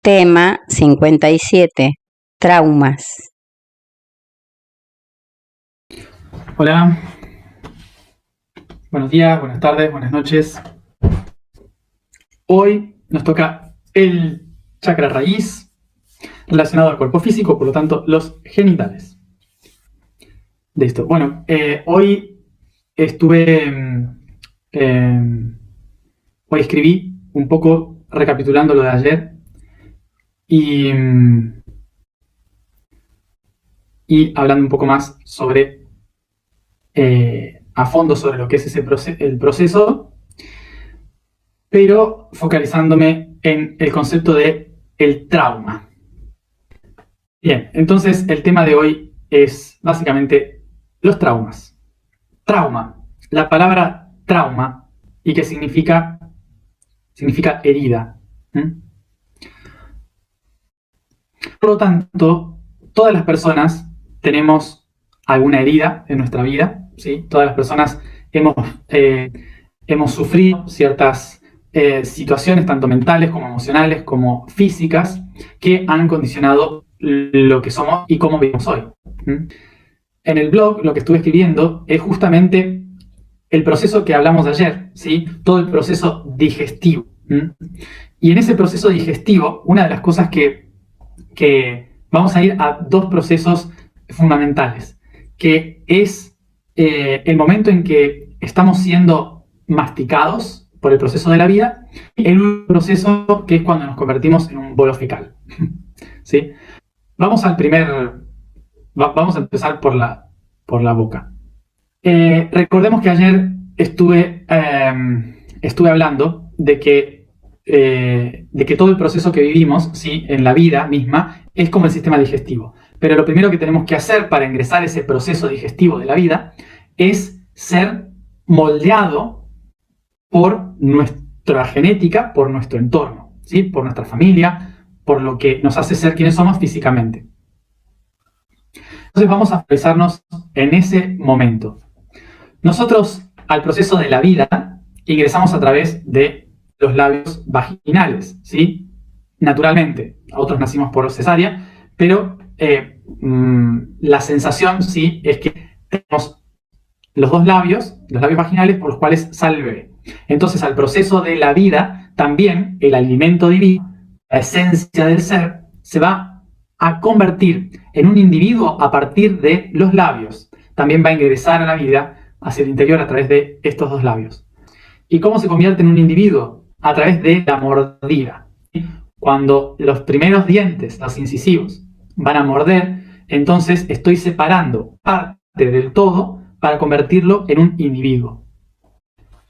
Tema 57. Traumas. Hola, buenos días, buenas tardes, buenas noches. Hoy nos toca el chakra raíz relacionado al cuerpo físico, por lo tanto, los genitales. Listo. Bueno, hoy hoy escribí un poco recapitulando lo de ayer y hablando un poco más sobre, a fondo sobre lo que es el proceso, pero focalizándome en el concepto de el trauma. Bien, entonces el tema de hoy es básicamente los traumas. Trauma. La palabra trauma, ¿y qué significa? Significa herida. Por lo tanto, todas las personas tenemos alguna herida en nuestra vida, ¿sí? Todas las personas hemos sufrido ciertas situaciones, tanto mentales como emocionales, como físicas, que han condicionado lo que somos y cómo vivimos hoy. En el blog lo que estuve escribiendo es justamente el proceso que hablamos de ayer, ¿sí? Todo el proceso digestivo. Y en ese proceso digestivo, una de las cosas que vamos a ir a dos procesos fundamentales, que es el momento en que estamos siendo masticados por el proceso de la vida, y el proceso que es cuando nos convertimos en un bolo fecal. ¿Sí? Vamos a empezar por la boca. Recordemos que ayer estuve hablando de que todo el proceso que vivimos, ¿sí?, en la vida misma es como el sistema digestivo. Pero lo primero que tenemos que hacer para ingresar a ese proceso digestivo de la vida es ser moldeado por nuestra genética, por nuestro entorno, ¿sí?, por nuestra familia, por lo que nos hace ser quienes somos físicamente. Entonces vamos a focalizarnos en ese momento. Nosotros al proceso de la vida ingresamos a través de los labios vaginales, ¿sí? Naturalmente, otros nacimos por cesárea, pero la sensación, sí, es que tenemos los dos labios, los labios vaginales por los cuales sale el bebé. Entonces, al proceso de la vida, también el alimento divino, la esencia del ser, se va a convertir en un individuo a partir de los labios. También va a ingresar a la vida hacia el interior a través de estos dos labios. ¿Y cómo se convierte en un individuo? A través de la mordida. Cuando los primeros dientes, los incisivos, van a morder, entonces estoy separando parte del todo para convertirlo en un individuo.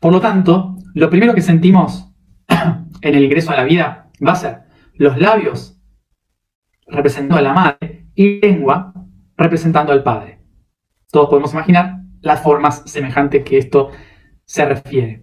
Por lo tanto, lo primero que sentimos en el ingreso a la vida va a ser los labios representando a la madre y lengua representando al padre. Todos podemos imaginar las formas semejantes que esto se refiere.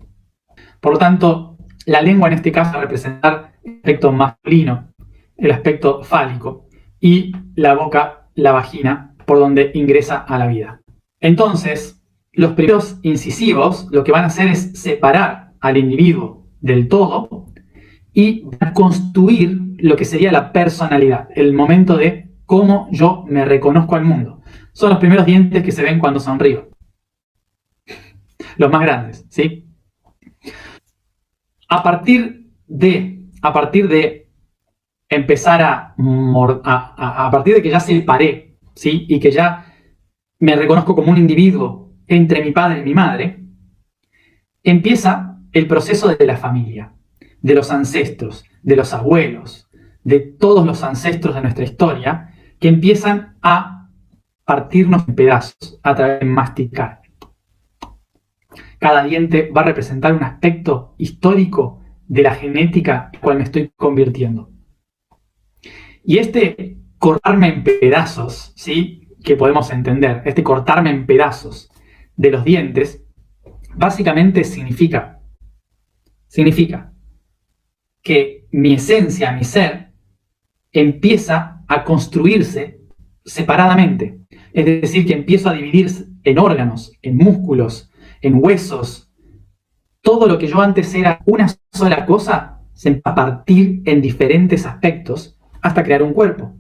Por lo tanto, la lengua en este caso va a representar el aspecto masculino, el aspecto fálico, y la boca, la vagina, por donde ingresa a la vida. Entonces, los primeros incisivos lo que van a hacer es separar al individuo del todo y construir lo que sería la personalidad, el momento de cómo yo me reconozco al mundo. Son los primeros dientes que se ven cuando sonrío. Los más grandes, ¿sí? A partir de empezar a partir de que ya separé, ¿sí?, y que ya me reconozco como un individuo entre mi padre y mi madre, empieza el proceso de la familia, de los ancestros, de los abuelos, de todos los ancestros de nuestra historia, que empiezan a partirnos en pedazos a través de masticar. Cada diente va a representar un aspecto histórico de la genética en la cual me estoy convirtiendo. Y este cortarme en pedazos, ¿sí?, que podemos entender, este cortarme en pedazos de los dientes, básicamente significa que mi esencia, mi ser, empieza a construirse separadamente. Es decir, que empiezo a dividirse en órganos, en músculos, en huesos. Todo lo que yo antes era una sola cosa se empieza a partir en diferentes aspectos hasta crear un cuerpo,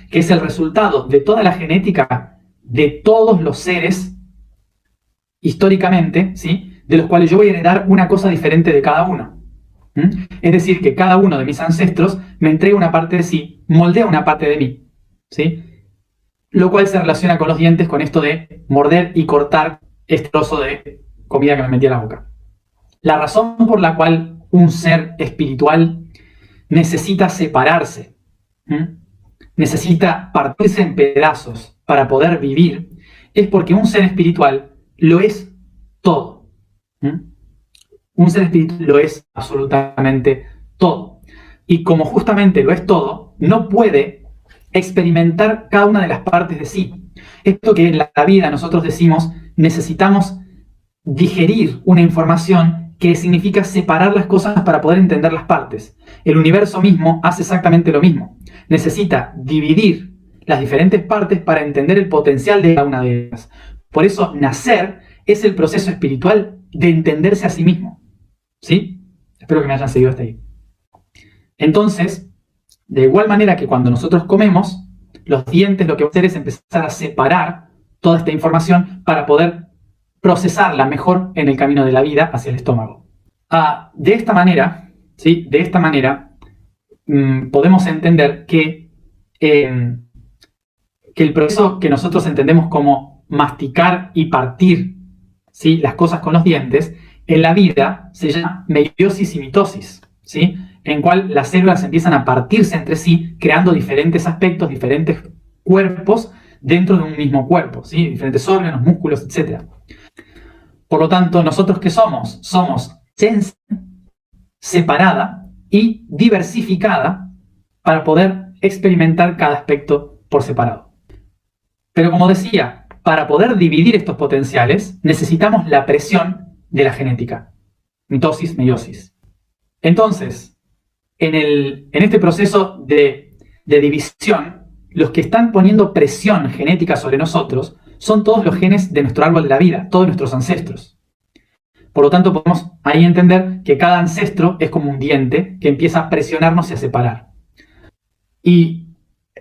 que es el resultado de toda la genética de todos los seres históricamente, ¿sí? De los cuales yo voy a heredar una cosa diferente de cada uno. Es decir, que cada uno de mis ancestros me entrega una parte de sí, moldea una parte de mí, ¿sí? Lo cual se relaciona con los dientes, con esto de morder y cortar este trozo de comida que me metí a la boca. La razón por la cual un ser espiritual necesita separarse, necesita partirse en pedazos para poder vivir, es porque un ser espiritual lo es todo. Un ser espiritual lo es absolutamente todo. Y como justamente lo es todo, no puede experimentar cada una de las partes de sí. Esto que en la vida nosotros decimos, necesitamos digerir una información, que significa separar las cosas para poder entender las partes. El universo mismo hace exactamente lo mismo. Necesita dividir las diferentes partes para entender el potencial de cada una de ellas. Por eso, nacer es el proceso espiritual de entenderse a sí mismo. ¿Sí? Espero que me hayan seguido hasta ahí. Entonces, de igual manera que cuando nosotros comemos, los dientes lo que van a hacer es empezar a separar toda esta información para poder procesarla mejor en el camino de la vida hacia el estómago. De esta manera, ¿sí? De esta manera podemos entender que el proceso que nosotros entendemos como masticar y partir, ¿sí? Las cosas con los dientes, en la vida se llama meiosis y mitosis, ¿sí? En cual las células empiezan a partirse entre sí, creando diferentes aspectos, diferentes cuerpos dentro de un mismo cuerpo, ¿sí? Diferentes órganos, músculos, etc. Por lo tanto, ¿nosotros qué somos? Somos esencia separada y diversificada para poder experimentar cada aspecto por separado. Pero como decía, para poder dividir estos potenciales necesitamos la presión de la genética. Mitosis, meiosis. Entonces, en este proceso de división, los que están poniendo presión genética sobre nosotros son todos los genes de nuestro árbol de la vida, todos nuestros ancestros. Por lo tanto, podemos ahí entender que cada ancestro es como un diente que empieza a presionarnos y a separar. Y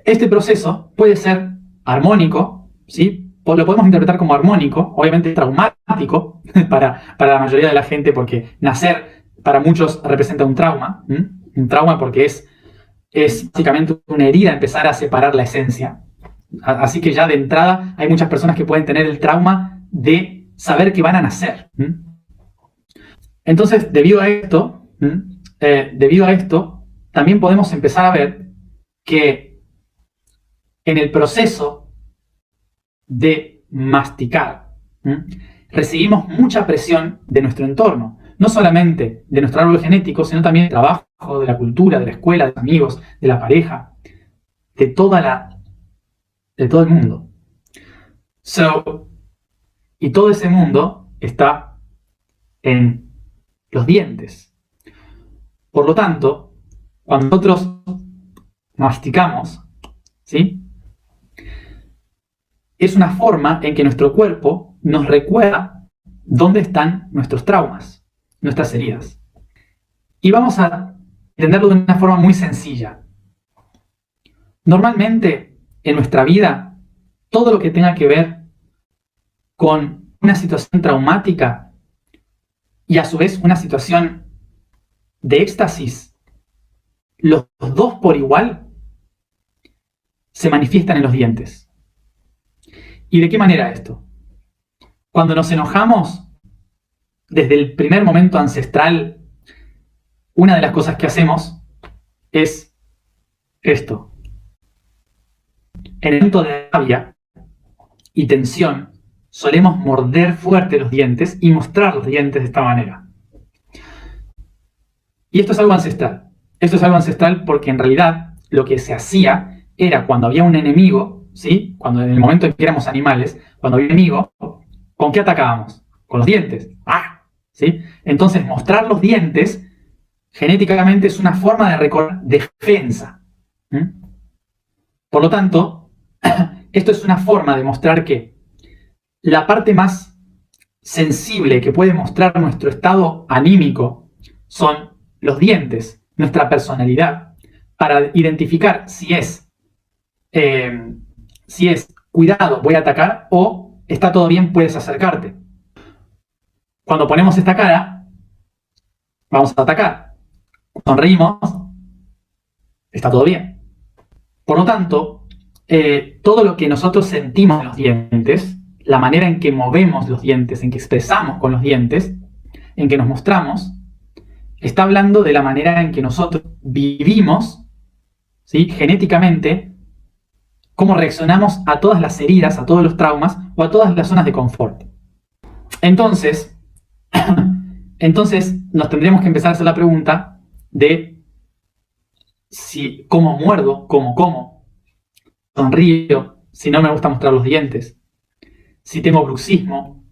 este proceso puede ser armónico, ¿sí? Lo podemos interpretar como armónico, obviamente traumático para la mayoría de la gente, porque nacer para muchos representa un trauma. Un trauma porque es básicamente una herida empezar a separar la esencia. Así que ya de entrada hay muchas personas que pueden tener el trauma de saber que van a nacer. Entonces, debido a esto, también podemos empezar a ver que en el proceso de masticar, recibimos mucha presión de nuestro entorno, no solamente de nuestro árbol genético, sino también del trabajo, de la cultura, de la escuela, de los amigos, de la pareja, de todo el mundo. Y todo ese mundo está en los dientes. Por lo tanto, cuando nosotros masticamos, ¿sí? Es una forma en que nuestro cuerpo nos recuerda dónde están nuestros traumas, nuestras heridas. Y vamos a entenderlo de una forma muy sencilla. Normalmente, en nuestra vida, todo lo que tenga que ver con una situación traumática y a su vez una situación de éxtasis, los dos por igual se manifiestan en los dientes. ¿Y de qué manera esto? Cuando nos enojamos, desde el primer momento ancestral, una de las cosas que hacemos es esto. En el momento de rabia y tensión, solemos morder fuerte los dientes y mostrar los dientes de esta manera. Y esto es algo ancestral. Esto es algo ancestral porque en realidad lo que se hacía era cuando había un enemigo, ¿sí? Cuando en el momento en que éramos animales, cuando había un enemigo, ¿con qué atacábamos? Con los dientes. ¡Ah! ¿Sí? Entonces, mostrar los dientes genéticamente es una forma de recordar defensa. Por lo tanto, esto es una forma de mostrar que la parte más sensible que puede mostrar nuestro estado anímico son los dientes. nuestra personalidad para identificar si es cuidado, voy a atacar, o está todo bien, puedes acercarte. Cuando ponemos esta cara, vamos a atacar. Sonreímos, está todo bien. Por lo tanto, todo lo que nosotros sentimos en los dientes, la manera en que movemos los dientes, en que expresamos con los dientes, en que nos mostramos, está hablando de la manera en que nosotros vivimos, ¿sí?, genéticamente, cómo reaccionamos a todas las heridas, a todos los traumas o a todas las zonas de confort. Entonces nos tendríamos que empezar a hacer la pregunta de si cómo muerdo, cómo como, sonrío, si no me gusta mostrar los dientes, si tengo bruxismo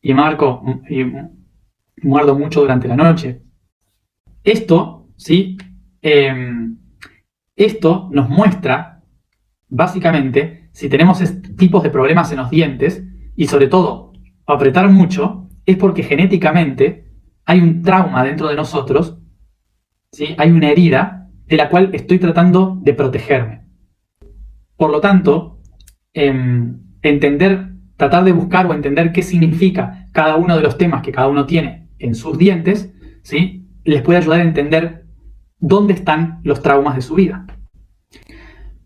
y muerdo mucho durante la noche. Esto, ¿sí? Esto nos muestra, básicamente, si tenemos tipos de problemas en los dientes, y sobre todo, apretar mucho, es porque genéticamente hay un trauma dentro de nosotros, ¿sí? Hay una herida de la cual estoy tratando de protegerme. Por lo tanto, tratar de buscar o entender qué significa cada uno de los temas que cada uno tiene en sus dientes, ¿sí?, les puede ayudar a entender dónde están los traumas de su vida.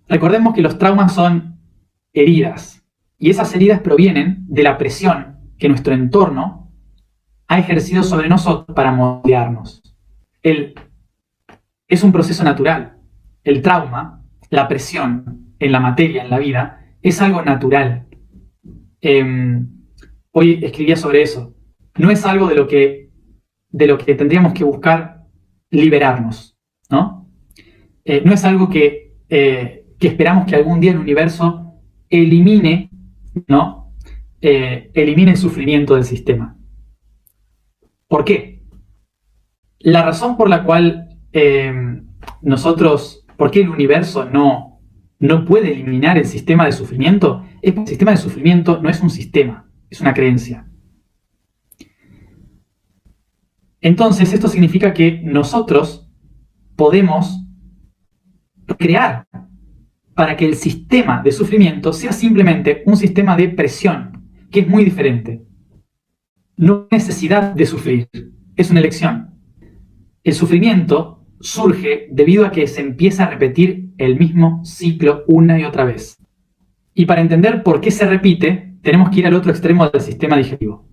Recordemos que los traumas son heridas, y esas heridas provienen de la presión que nuestro entorno ha ejercido sobre nosotros para moldearnos. Es un proceso natural. El trauma, la presión en la materia, en la vida, es algo natural. Hoy escribía sobre eso. No es algo de lo que tendríamos que buscar liberarnos, ¿no? No es algo que esperamos que algún día el universo elimine, ¿no? Elimine el sufrimiento del sistema. ¿Por qué? La razón por la cual ¿por qué el universo no puede eliminar el sistema de sufrimiento? Es porque el sistema de sufrimiento no es un sistema, es una creencia. Entonces, esto significa que nosotros podemos crear para que el sistema de sufrimiento sea simplemente un sistema de presión, que es muy diferente. No hay necesidad de sufrir, es una elección. El sufrimiento surge debido a que se empieza a repetir el mismo ciclo una y otra vez. Y para entender por qué se repite, tenemos que ir al otro extremo del sistema digestivo,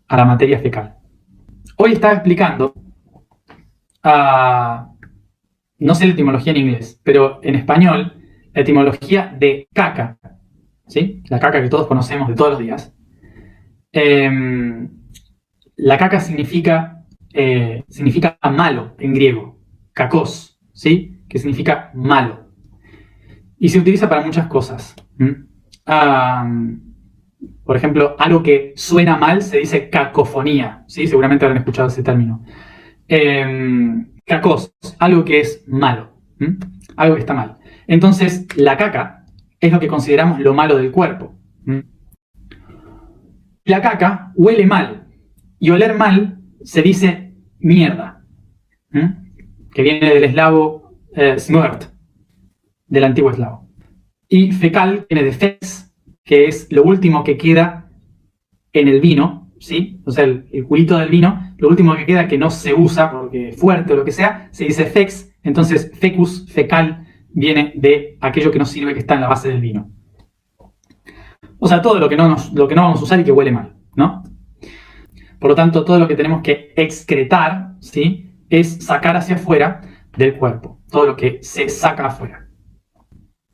a la materia fecal. Hoy estaba explicando, no sé la etimología en inglés, pero en español, la etimología de caca, ¿sí? La caca que todos conocemos de todos los días. La caca significa malo en griego, kakos, ¿sí?, que significa malo. Y se utiliza para muchas cosas. Por ejemplo, algo que suena mal se dice cacofonía, ¿sí? Seguramente habrán escuchado ese término. Cacos, algo que es malo, algo que está mal. Entonces, la caca es lo que consideramos lo malo del cuerpo. La caca huele mal, y oler mal se dice mierda, que viene del eslavo smrt, del antiguo eslavo. Y fecal viene de fex, que es lo último que queda en el vino, ¿sí? O sea, el culito del vino, lo último que queda que no se usa porque es fuerte o lo que sea, se dice fex. Entonces, fecus, fecal, viene de aquello que no sirve, que está en la base del vino. O sea, todo lo que no vamos a usar y que huele mal, ¿no? Por lo tanto, todo lo que tenemos que excretar, ¿sí?, es sacar hacia afuera del cuerpo. Todo lo que se saca afuera.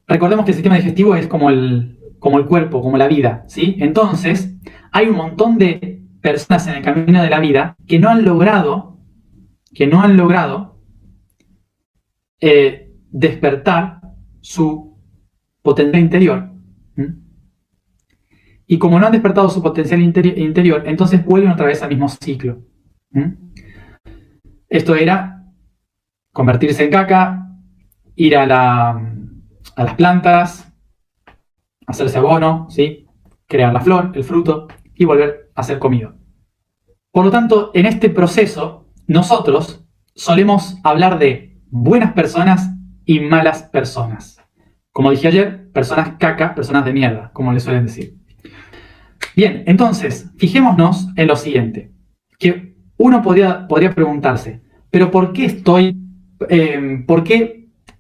Recordemos que el sistema digestivo es como el cuerpo, como la vida, ¿sí? Entonces, hay un montón de personas en el camino de la vida que no han logrado despertar su potencial interior. Y como no han despertado su potencial interior, entonces vuelven otra vez al mismo ciclo. Esto era convertirse en caca, ir a las plantas, hacerse abono, ¿sí?, crear la flor, el fruto, y volver a ser comido. Por lo tanto, en este proceso, nosotros solemos hablar de buenas personas y malas personas. Como dije ayer, personas caca, personas de mierda, como le suelen decir. Bien, entonces, fijémonos en lo siguiente, que uno podría preguntarse, pero ¿por qué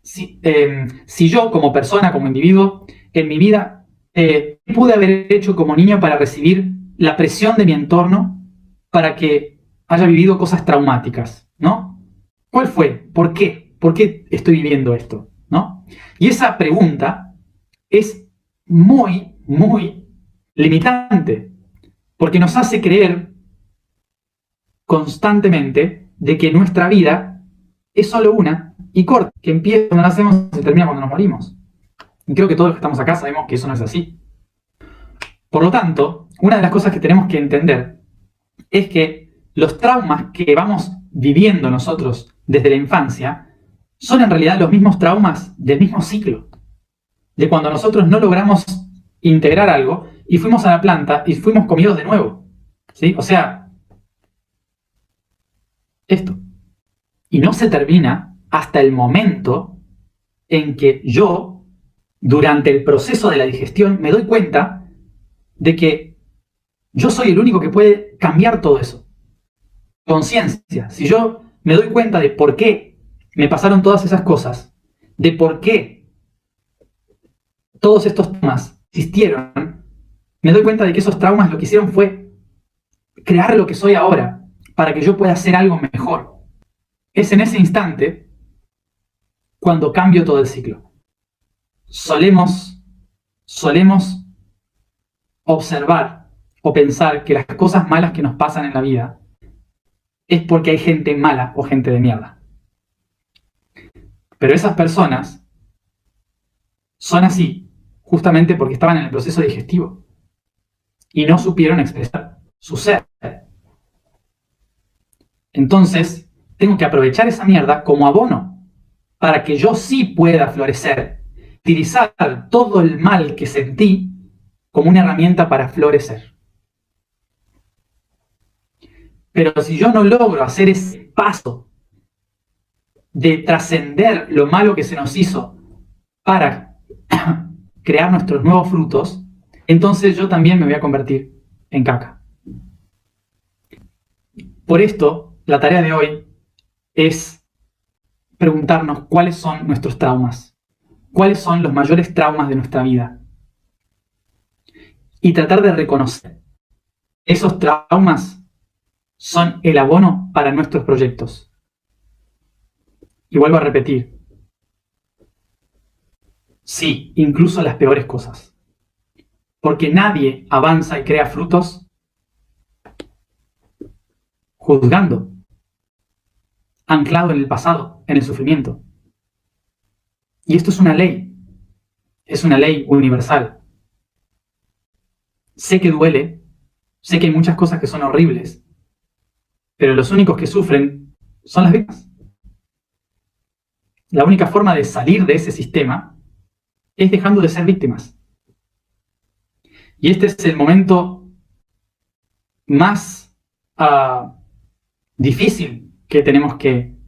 si yo como persona, como individuo, en mi vida, ¿qué pude haber hecho como niño para recibir la presión de mi entorno para que haya vivido cosas traumáticas, ¿no? ¿Cuál fue? ¿Por qué? ¿Por qué estoy viviendo esto? ¿No? Y esa pregunta es muy, muy limitante, porque nos hace creer constantemente de que nuestra vida es solo una y corta, que empieza cuando nacemos y termina cuando nos morimos. Y creo que todos los que estamos acá sabemos que eso no es así. Por lo tanto, una de las cosas que tenemos que entender es que los traumas que vamos viviendo nosotros desde la infancia son en realidad los mismos traumas del mismo ciclo. De cuando nosotros no logramos integrar algo y fuimos a la planta y fuimos comidos de nuevo. ¿Sí? O sea, esto. Y no se termina hasta el momento en que yo, durante el proceso de la digestión, me doy cuenta de que yo soy el único que puede cambiar todo eso. Conciencia. Si yo me doy cuenta de por qué me pasaron todas esas cosas, de por qué todos estos traumas existieron, me doy cuenta de que esos traumas lo que hicieron fue crear lo que soy ahora, para que yo pueda hacer algo mejor. Es en ese instante cuando cambio todo el ciclo. Solemos observar o pensar que las cosas malas que nos pasan en la vida es porque hay gente mala o gente de mierda. Pero esas personas son así justamente porque estaban en el proceso digestivo y no supieron expresar su ser. Entonces, tengo que aprovechar esa mierda como abono para que yo sí pueda florecer, utilizar todo el mal que sentí como una herramienta para florecer. Pero si yo no logro hacer ese paso de trascender lo malo que se nos hizo para crear nuestros nuevos frutos, entonces yo también me voy a convertir en caca. Por esto, la tarea de hoy es preguntarnos cuáles son nuestros traumas, cuáles son los mayores traumas de nuestra vida y tratar de reconocer esos traumas son el abono para nuestros proyectos. Y vuelvo a repetir, sí, incluso las peores cosas, porque nadie avanza y crea frutos juzgando, anclado en el pasado, en el sufrimiento. Y esto es una ley universal. Sé que duele, sé que hay muchas cosas que son horribles, pero los únicos que sufren son las víctimas. La única forma de salir de ese sistema es dejando de ser víctimas. Y este es el momento más difícil que tenemos que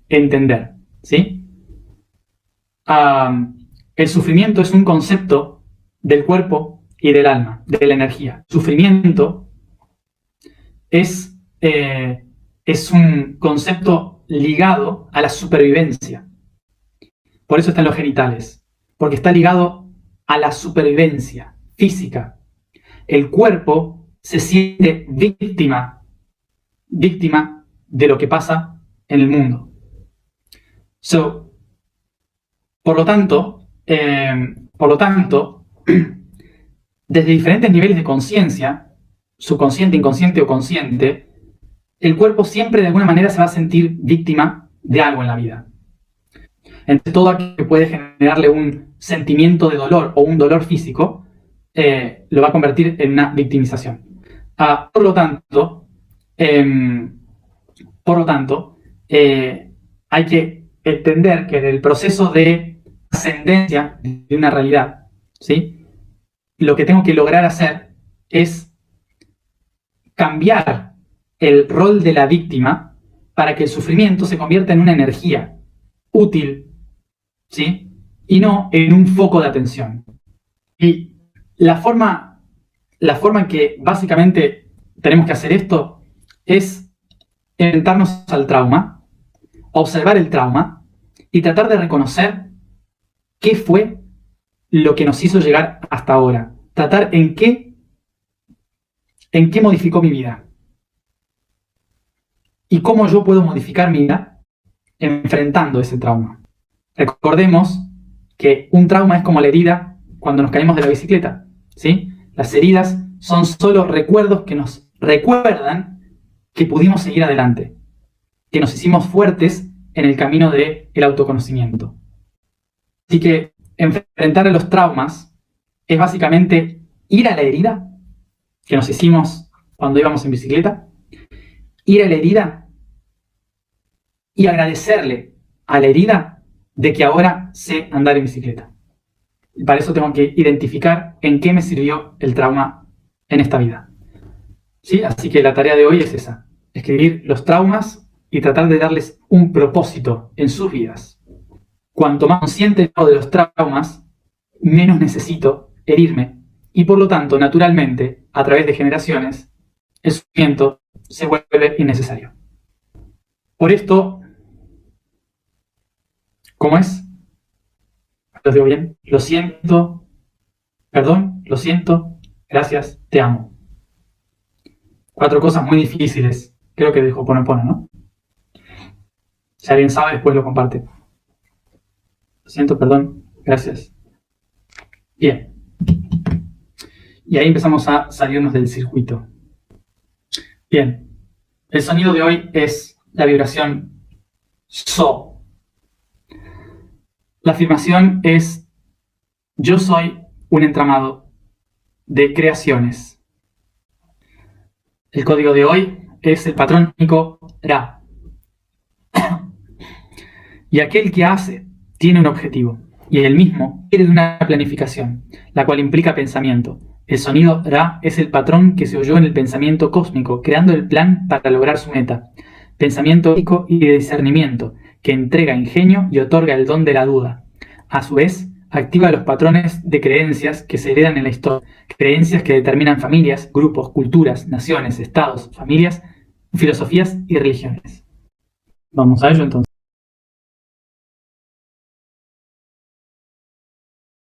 entender, ¿sí? El sufrimiento es un concepto del cuerpo y del alma, de la energía. Sufrimiento es un concepto ligado a la supervivencia. Por eso están los genitales, porque está ligado a la supervivencia física. El cuerpo se siente víctima de lo que pasa en el mundo. Por lo tanto, desde diferentes niveles de conciencia, subconsciente, inconsciente o consciente, el cuerpo siempre de alguna manera se va a sentir víctima de algo en la vida. Entre todo aquello que puede generarle un sentimiento de dolor o un dolor físico, lo va a convertir en una victimización. Por lo tanto, hay que entender que en el proceso de ascendencia de una realidad, ¿sí? Lo que tengo que lograr hacer es cambiar el rol de la víctima para que el sufrimiento se convierta en una energía útil, ¿sí? Y no en un foco de atención. Y la forma en que básicamente tenemos que hacer esto es enfrentarnos al trauma, observar el trauma y tratar de reconocer qué fue lo que nos hizo llegar hasta ahora. Tratar en qué modificó mi vida. Y cómo yo puedo modificar mi vida enfrentando ese trauma. Recordemos que un trauma es como la herida cuando nos caímos de la bicicleta, ¿sí? Las heridas son solo recuerdos que nos recuerdan que pudimos seguir adelante, que nos hicimos fuertes en el camino del autoconocimiento. Así que enfrentar a los traumas es básicamente ir a la herida que nos hicimos cuando íbamos en bicicleta, ir a la herida y agradecerle a la herida de que ahora sé andar en bicicleta. Y para eso tengo que identificar en qué me sirvió el trauma en esta vida. ¿Sí? Así que la tarea de hoy es esa, escribir los traumas y tratar de darles un propósito en sus vidas. Cuanto más consciente de los traumas, menos necesito herirme y por lo tanto, naturalmente, a través de generaciones, el sufrimiento se vuelve innecesario. Por esto, ¿cómo es? ¿Lo digo bien? Lo siento, perdón, lo siento, gracias, te amo. 4 cosas muy difíciles. Creo que de Ho'oponopono, ¿no? Si alguien sabe, después lo comparte. Lo siento, perdón, gracias. Bien. Y ahí empezamos a salirnos del circuito. Bien. El sonido de hoy es la vibración So. La afirmación es: yo soy un entramado de creaciones. El código de hoy es el patrón único Ra. Y aquel que hace tiene un objetivo, y él mismo quiere de una planificación, la cual implica pensamiento. El sonido Ra es el patrón que se oyó en el pensamiento cósmico, creando el plan para lograr su meta. Pensamiento ético y de discernimiento, que entrega ingenio y otorga el don de la duda. A su vez, activa los patrones de creencias que se heredan en la historia, creencias que determinan familias, grupos, culturas, naciones, estados, familias, filosofías y religiones. Vamos a ello entonces.